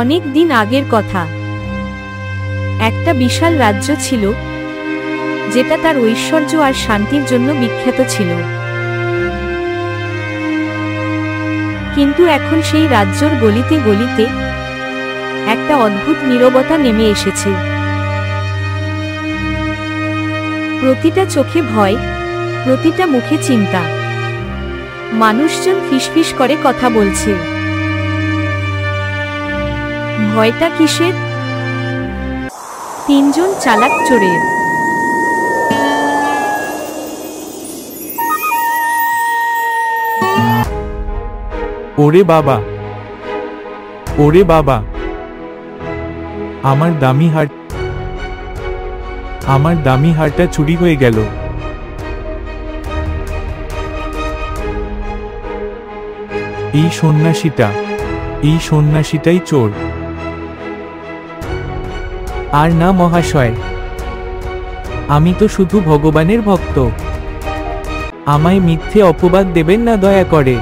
অনেক দিন আগের কথা। একটা বিশাল রাজ্য ছিল, যেটা তার ঐশ্বর্য আর শান্তির জন্য বিখ্যাত ছিল। কিন্তু এখন সেই রাজ্যর গলিতে গলিতে একটা অদ্ভুত নীরবতা নেমে এসেছে। প্রতিটা চোখে ভয়, প্রতিটা মুখে চিন্তা। মানুষজন ফিসফিস করে কথা বলছে। ভয়টা কিসের? তিনজন চালাক চোরের। ওরে বাবা, ওরে বাবা, আমার দামি হারটা চুরি হয়ে গেল। এই সন্ন্যাসীটাই চোর। আর না মহাশয়, আমি তো শুধু ভগবানের ভক্ত। আমায় মিথ্যে অপবাদ দেবেন না দয়া করে।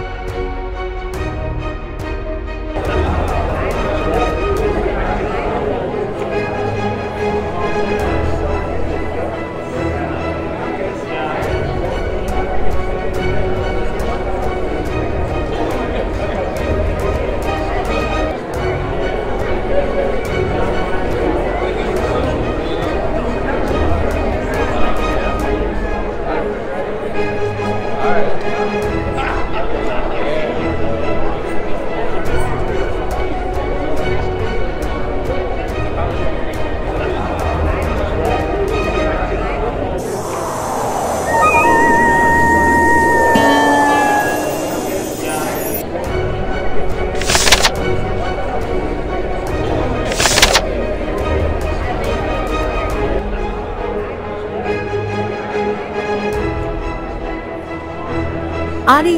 আরে,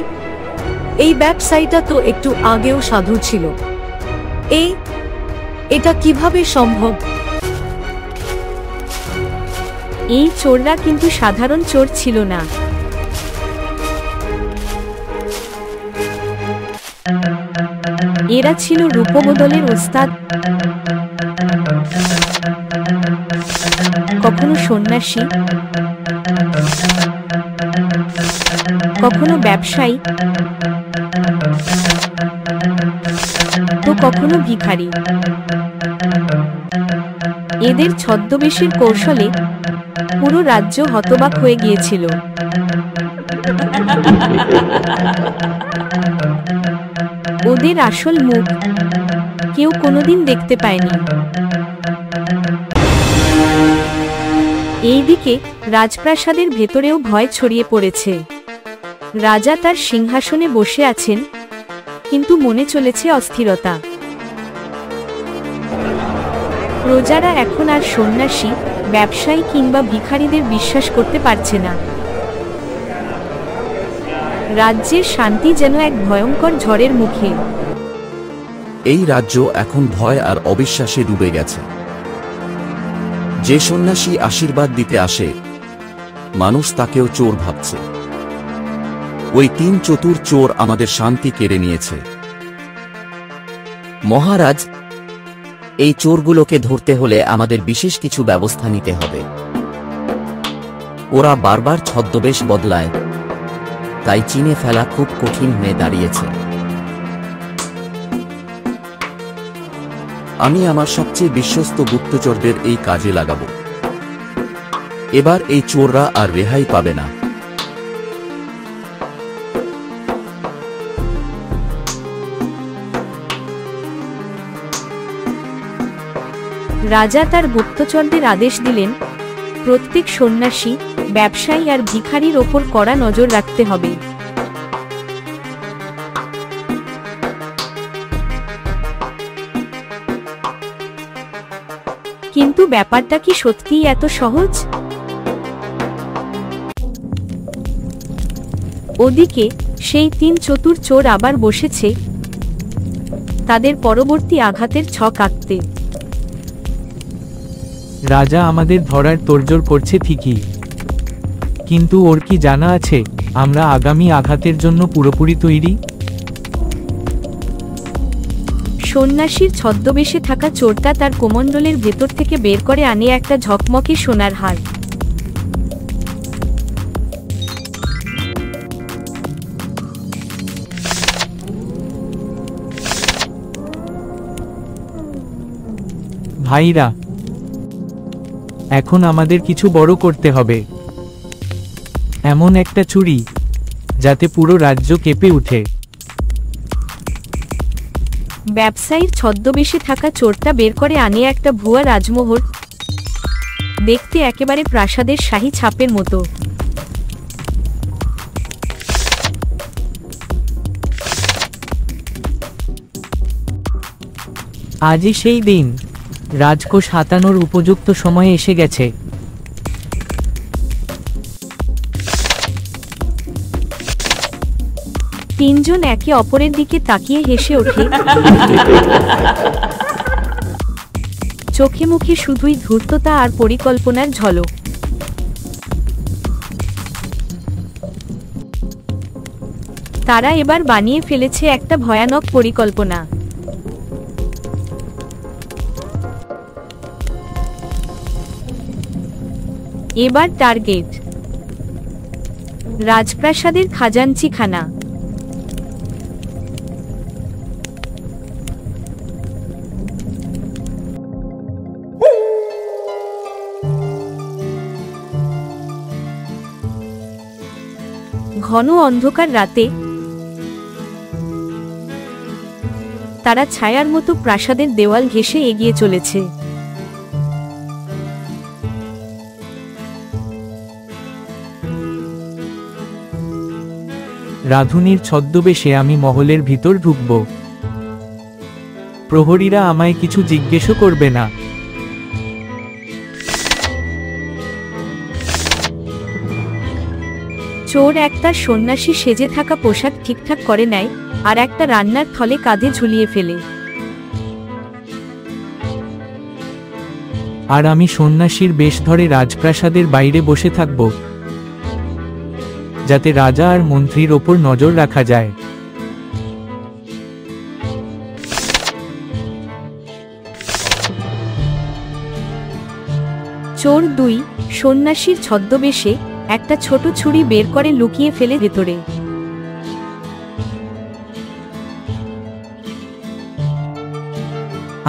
এই ব্যবসায়ীটা তো একটু আগেও সাধু ছিল। এটা কিভাবে সম্ভব? এই চোররা কিন্তু সাধারণ চোর ছিল না। এরা ছিল রূপবদলের ওস্তাদ। কখনো সন্ন্যাসী, কখনো ব্যবসায়ী, তো কখনো ভিখারি। এদের ছদ্মবেশের কৌশলে পুরো রাজ্য হতবাক হয়ে গিয়েছিল। ওদের আসল মুখ কেউ কোনোদিন দেখতে পায়নি। এইদিকে রাজপ্রাসাদের ভেতরেও ভয় ছড়িয়ে পড়েছে। রাজা তার সিংহাসনে বসে আছেন, কিন্তু মনে চলেছে অস্থিরতা। প্রজারা এখন আর সন্ন্যাসী, ব্যবসায়ী কিংবা ভিখারিদের বিশ্বাস করতে পারছে না। রাজ্যের শান্তি যেন এক ভয়ঙ্কর ঝড়ের মুখে। এই রাজ্য এখন ভয় আর অবিশ্বাসে ডুবে গেছে। যে সন্ন্যাসী আশীর্বাদ দিতে আসে, মানুষ তাকেও চোর ভাবছে। ওই তিন চতুর চোর আমাদের শান্তি কেড়ে নিয়েছে। মহারাজ, এই চোরগুলোকে ধরতে হলে আমাদের বিশেষ কিছু ব্যবস্থা নিতে হবে। ওরা বারবার ছদ্মবেশ বদলায়, তাই চিনে ফেলা খুব কঠিন হয়ে দাঁড়িয়েছে। আমি আমার সবচেয়ে বিশ্বস্ত গুপ্তচরদের এই কাজে লাগাবো। এবার এই চোররা আর রেহাই পাবে না। রাজা তার গুপ্তচরদের আদেশ দিলেন, প্রত্যেক সন্ন্যাসী, ব্যবসায়ী আর ভিখারির ওপর কড়া নজর রাখতে হবে। কিন্তু ব্যাপারটা কি সত্যিই এত সহজ? ওদিকে সেই তিন চতুর চোর আবার বসেছে, তাদের পরবর্তী আঘাতের ছক আঁকতে। রাজা আমাদের ধরার তোড়জোড় করছে ঠিকই, কিন্তু ওর কি জানা আছে আমরা আগামী আঘাতের জন্য পুরোপুরি তৈরি? সন্ন্যাসীর ছদ্মবেশে থাকা চোরটা তার কোমণ্ডলের ভেতর থেকে বের করে আনে একটা ঝকমকে সোনার হার। ভাইরা, এখন আমাদের কিছু বড় করতে হবে। এমন একটা চুরি যাতে পুরো রাজ্য কেঁপে ওঠে। ব্যবসায়ীর ছদ্মবেশে থাকা চোরটা বের করে আনে একটা ভুয়া রাজমোহর, দেখতে একেবারে প্রাসাদের শাহী ছাপের মতো। আজই সেই দিন। রাজকোষ হাতানোর উপযুক্ত সময় এসে গেছে। তিনজন একে অপরের দিকে তাকিয়ে হেসে ওঠে, চোখে মুখে শুধুই ধূর্ততা আর পরিকল্পনার ঝলক। তারা এবার বানিয়ে ফেলেছে একটা ভয়ানক পরিকল্পনা। এবার টার্গেট রাজপ্রাসাদের খাজাঞ্চিখানা। ঘন অন্ধকার রাতে তারা ছায়ার মতো প্রাসাদের দেওয়াল ঘেঁষে এগিয়ে চলেছে। রাধুনির ছদ্মবেশে আমি মহলের ভিতর ঢুকব। প্রহরীরা আমায় কিছু জিজ্ঞেসও করবে না। চোর একটা সন্ন্যাসী সেজে থাকা পোশাক ঠিকঠাক করে নেয় আর একটা রান্নার থলে কাঁধে ঝুলিয়ে ফেলে। আর আমি সন্ন্যাসীর বেশ ধরে রাজপ্রাসাদের বাইরে বসে থাকব, যাতে রাজা আর মন্ত্রীর ওপর নজর রাখা যায়। চোর 2 সন্ন্যাসীর ছদ্মবেশে একটা ছোট ছুরি বের করে লুকিয়ে ফেলে ভেতরে।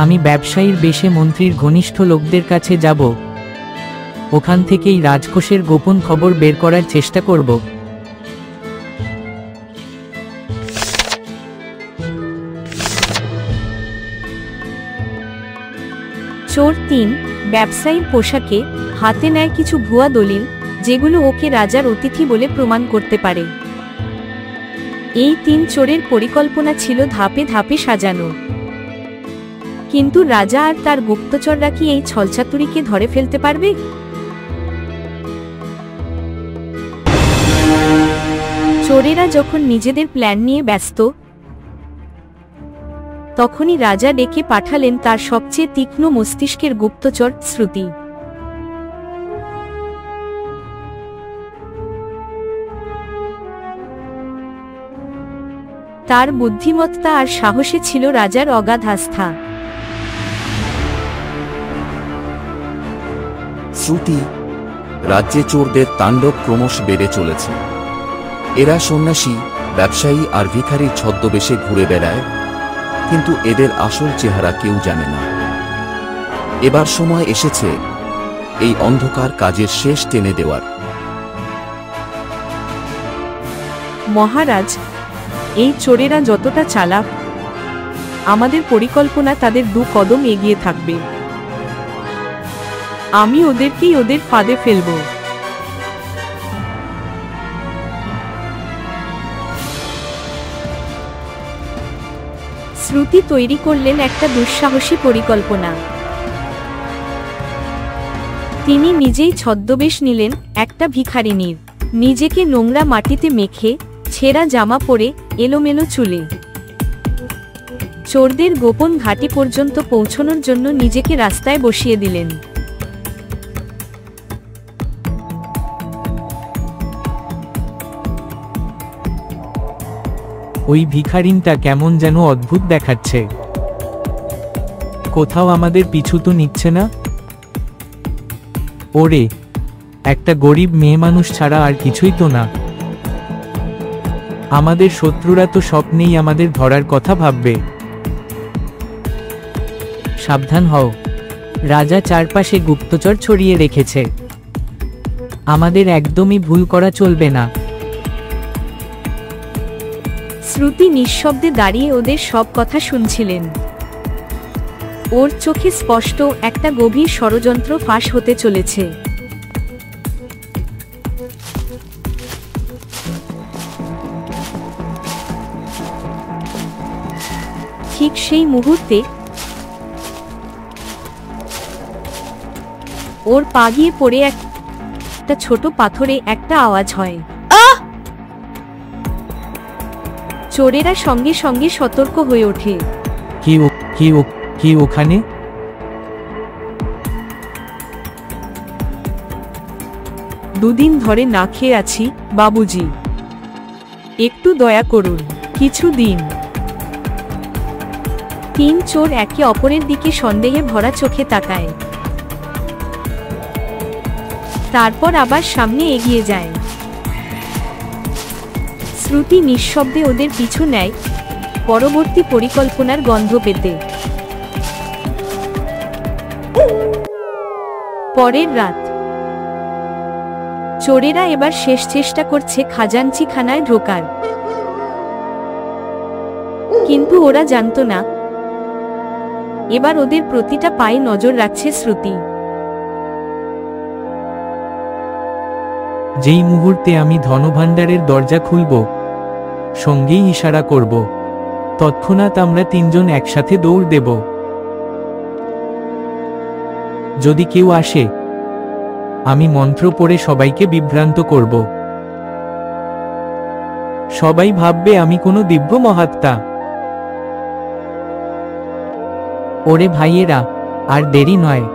আমি ব্যবসায়ীর বেশে মন্ত্রীর ঘনিষ্ঠ লোকদের কাছে যাব। ওখান থেকেই রাজকোষের গোপন খবর বের করার চেষ্টা করব। চোর 3 ব্যবসায়ীর পোশাকে হাতে নেয় কিছু ভুয়া দলিল, যেগুলো ওকে রাজার অতিথি বলে প্রমাণ করতে পারে। এই 3 চোরের পরিকল্পনা ছিল ধাপে ধাপে সাজানো। কিন্তু রাজা আর তার গুপ্তচররা কি এই ছলচাতুরিকে ধরে ফেলতে পারবে? চোরেরা যখন নিজেদের প্ল্যান নিয়ে ব্যস্ত, তখনই রাজা ডেকে পাঠালেন তার সবচেয়ে তীক্ষ্ণ মস্তিষ্কের গুপ্তচর শ্রুতি। তার বুদ্ধিমত্তা আর সাহসে ছিল রাজার অগাধ আস্থা। শ্রুতি, রাজ্যে চোরদের তাণ্ডব ক্রমশ বেড়ে চলেছে। এরা সন্ন্যাসী, ব্যবসায়ী আর ভিখারির ছদ্মবেশে ঘুরে বেড়ায়, কিন্তু এদের আসল চেহারা কেউ জানে না। এবার সময় এসেছে এই অন্ধকার কাজের শেষ টেনে দেওয়ার। মহারাজ, এই চোরেরা যতটা চালাক, আমাদের পরিকল্পনা তাদের 2 কদম এগিয়ে থাকবে। আমি ওদেরকেই ওদের ফাঁদে ফেলব। শ্রুতি তৈরি করলেন একটা দুঃসাহসী পরিকল্পনা। তিনি নিজেই ছদ্মবেশ নিলেন একটা ভিখারিনীর, নিজেকে নোংরা মাটিতে মেখে, ছেঁড়া জামা পরে, এলোমেলো চুলে। চোরদের গোপন ঘাঁটি পর্যন্ত পৌঁছানোর জন্য নিজেকে রাস্তায় বসিয়ে দিলেন। ওই ভিখারিনটা কেমন যেন অদ্ভুত দেখাচ্ছে। কোথাও আমাদের পিছু তো নিচ্ছে না। ওরে, একটা গরিব মেয়ে মানুষ ছাড়া আর কিছুই তো না। আমাদের শত্রুরা তো স্বপ্নেই আমাদের ধরার কথা ভাববে। সাবধান হও, রাজা চারপাশে গুপ্তচর ছড়িয়ে রেখেছে। আমাদের একদমই ভুল করা চলবে না। শ্রুতি নিঃশব্দে দাঁড়িয়ে ওদের সব কথা শুনছিলেন। ওর চোখে স্পষ্ট একটা গভীর ষড়যন্ত্র ফাঁস হতে চলেছে। ঠিক সেই মুহূর্তে ওর পা গিয়ে পড়ে একটা ছোট পাথরে একটা আওয়াজ হয়। চোরেরা সঙ্গে সঙ্গে সতর্ক হয়ে ওঠে। কি ওখানে? দুদিন ধরে না খেয়ে আছি বাবুজি, একটু দয়া করুন, কিছু দিন। তিন চোর একে অপরের দিকে সন্দেহে ভরা চোখে তাকায়, তারপর আবার সামনে এগিয়ে যায়। শ্রুতি নিঃশব্দে ওদের পিছু নেয়, পরবর্তী পরিকল্পনার গন্ধ পেতে। পরের রাত চোরেরা এবার শেষ চেষ্টা করছে খাজাঞ্চিখানায় ঢোকার, কিন্তু ওরা জানতো না এবার ওদের প্রতিটা পায়ে নজর রাখছে শ্রুতি। যেই মুহূর্তে আমি ধনভাণ্ডারের দরজা খুলব, সঙ্গেই ইশারা করব, তৎক্ষণাৎ আমরা তিনজন একসাথে দৌড় দেব। যদি কেউ আসে, আমি মন্ত্র পড়ে সবাইকে বিভ্রান্ত করব। সবাই ভাববে আমি কোনো দিব্য মহাত্মা। ওরে ভাইয়েরা, আর দেরি নয়।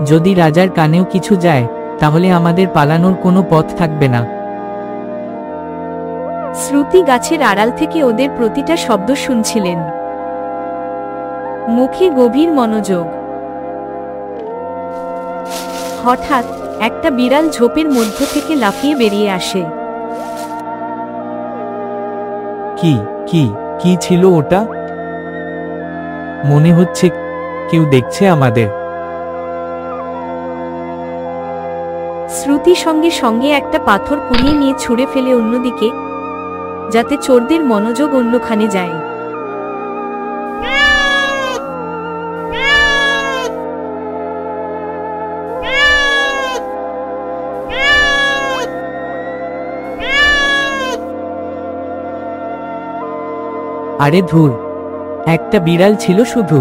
যদি রাজার কানেও কিছু যায়, তাহলে আমাদের পালানোর কোনো পথ থাকবে না। শ্রুতি গাছের আড়াল থেকে ওদের প্রতিটা শব্দ শুনছিলেন, মুখে গভীর মনোযোগ। হঠাৎ একটা বিড়াল ঝোপের মধ্য থেকে লাফিয়ে বেরিয়ে আসে। কি কি কি ছিল ওটা? মনে হচ্ছে কেউ দেখছে আমাদের। শ্রুতি সঙ্গে সঙ্গে একটা পাথর কুড়িয়ে নিয়ে ছুঁড়ে ফেলে অন্যদিকে, যাতে চোরদের মনোযোগ অন্যখানে যায়। আরে ধুর, একটা বিড়াল ছিল শুধু।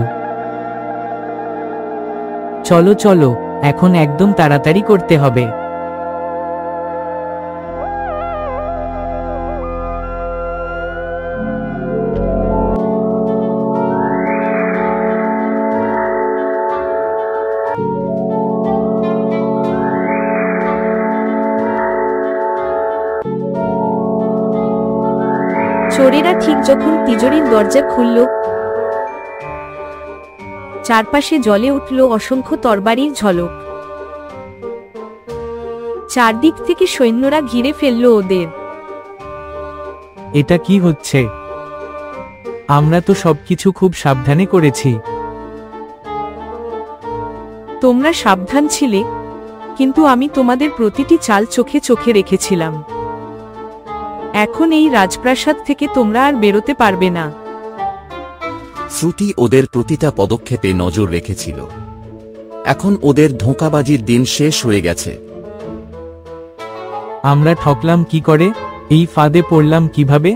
চলো চলো, এখন একদম তাড়াতাড়ি করতে হবে। চোরেরা ঠিক যখন তিজোরির দরজা খুলল, চারপাশে জ্বলে উঠল অসংখ্য তরবারির ঝলক। চারদিক থেকে সৈন্যরা ঘিরে ফেলল ওদের। এটা কি হচ্ছে? আমরা তো সবকিছু খুব সাবধানে করেছি। তোমরা সাবধান ছিলে, কিন্তু আমি তোমাদের প্রতিটি চাল চোখে চোখে রেখেছিলাম। এখন এই রাজপ্রাসাদ থেকে তোমরা আর বেরোতে পারবে না। শ্রুতি ওদের প্রতিটা পদক্ষেপে নজর রেখেছিল। এখন ওদের ধোঁকাবাজির দিন শেষ হয়ে গেছে। আমরা ঠকলাম কি করে? এই ফাঁদে পড়লাম কিভাবে?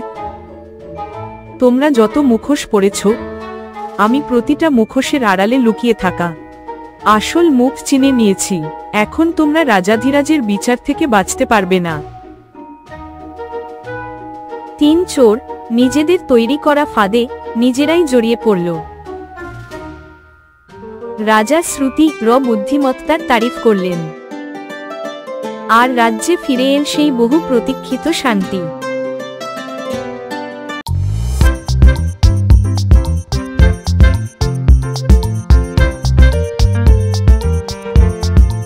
তোমরা যত মুখোশ পড়েছ, আমি প্রতিটা মুখোশের আড়ালে লুকিয়ে থাকা আসল মুখ চিনে নিয়েছি। এখন তোমরা রাজাধিরাজের বিচার থেকে বাঁচতে পারবে না। তিন চোর নিজেদের তৈরি করা ফাঁদে নিজেরাই জড়িয়ে পড়ল। রাজা শ্রুতি বুদ্ধিমত্তার তারিফ করলেন, আর রাজ্যে ফিরে এল সেই বহু প্রতীক্ষিত শান্তি।